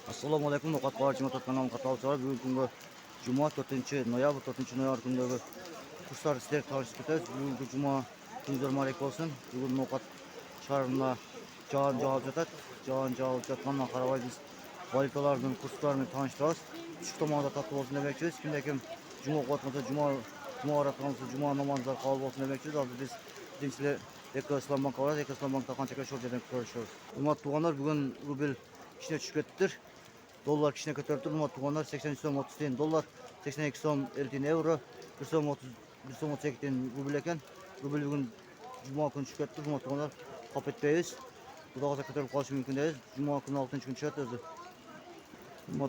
Assalomu alaykum. No'qat qarajimatoq kanalini qatorchilar. Bugungi kunga Juma 4-noyabr 4-noyabr kunidagi kurslar sizlarga tanishtirib o'tamiz. Bugungi Juma kuningizlar muborak bo'lsin. Bugun No'qat shahrida jahon jahot jahondan qarabay biz valyutalarning kurslarini tanishtiramiz. Shu tomonda tatlı olsun demekçiyiz. Kimde kim Juma o'qiyotmasa Juma oratgansa Juma namozlar qabul bo'lsin demekçiyiz. Hozir biz birinchilar Ekoislam Bank var. Ekoislam Bank'ta qancha ko'rsatilgan ko'rishamiz. Hurmatli tuğanlar, bugun rubl kishine tushib ketdi. Dolar kişine kötürdü. Tuğanlar 83 so'm 30 tiyin dolar, 82 so'm 50 tiyin euro, 1 so'm 32 tiyin rubl ekan. Rubl bugun Cuma günü tushib ketdi. Tuğanlar qolib ketmaymiz. Xudo xohlasa ko'tarilib qolishi mumkin deymiz. Cuma günü 6-kun tushadi o'zi.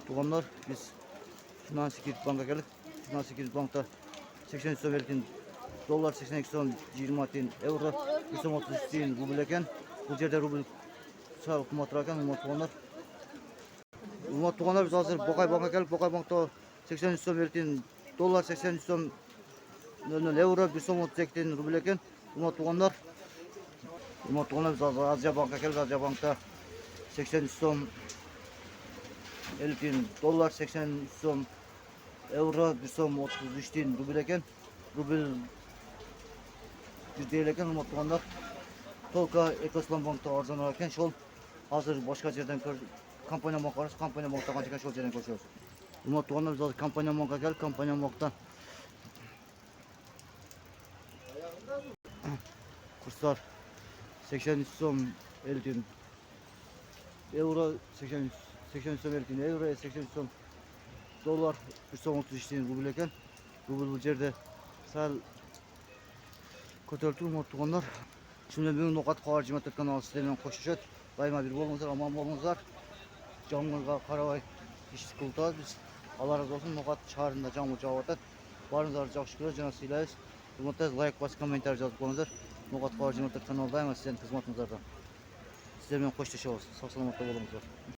Tuğanlar biz Finansik Bank'a keldik. Finansik Bank'ta 83 so'm 50 tiyin dolar, 82 so'm 20 tiyin euro, 1 so'm 33 tiyin rubl ekan. Bu yerda rubl sal qimmatroq ekan. Tuğanlar Tuğanlar biz hazır Bokay Bank'a gelip Bokay Bank'ta 83 so'm 50 tiyin dolar, 83 so'm 00 euro, 1 so'm 32 tiyin rubl ekan. Tuğanlar biz hazır Azya Bank'a gelip Azya Bank'ta 83 so'm 50 tiyin dolar, 83 so'm euro, 1 so'm 33 tiyin rubl ekan. Rubl değil ekan. Tuğanlar Tolka Ekoislam Bank'ta arzonroq ekan. Şol hazır boshqa yerdan kompaniya banklarimiz kompaniya bankda qancha shol yerdan ko'rishamiz. Tuğanlar biz hozir kompaniya bankga keldik. Kompaniya bankda kurslar 83 so'm 50 tiyin euro, 83 so'm 50 tiyin euro, 83 so'm dolar, 1 so'm 33 tiyin rubl ekan. Rubl bu yerda sal ko'tarildi. Tuğanlar şimdi bugun No'qat qarajimatoq kanali sizlar bilan qo'shishadi. Doimo bir bo'lingizlar, omon bo'lingizlar. Joningizga qaramay ish qilamiz biz. Allah razı olsun. No'qat shahrida jami javotat. Baringizlarga yaxshi ko'rib, janob siylaymiz. Hurmatli like bosib, kommentar yozib qo'yingizlar. No'qat qarajimatoq kanalida sizlarning xizmatingizda. Sizlar bilan qo'shilishamiz. Sog' salomatda bo'lingizlar.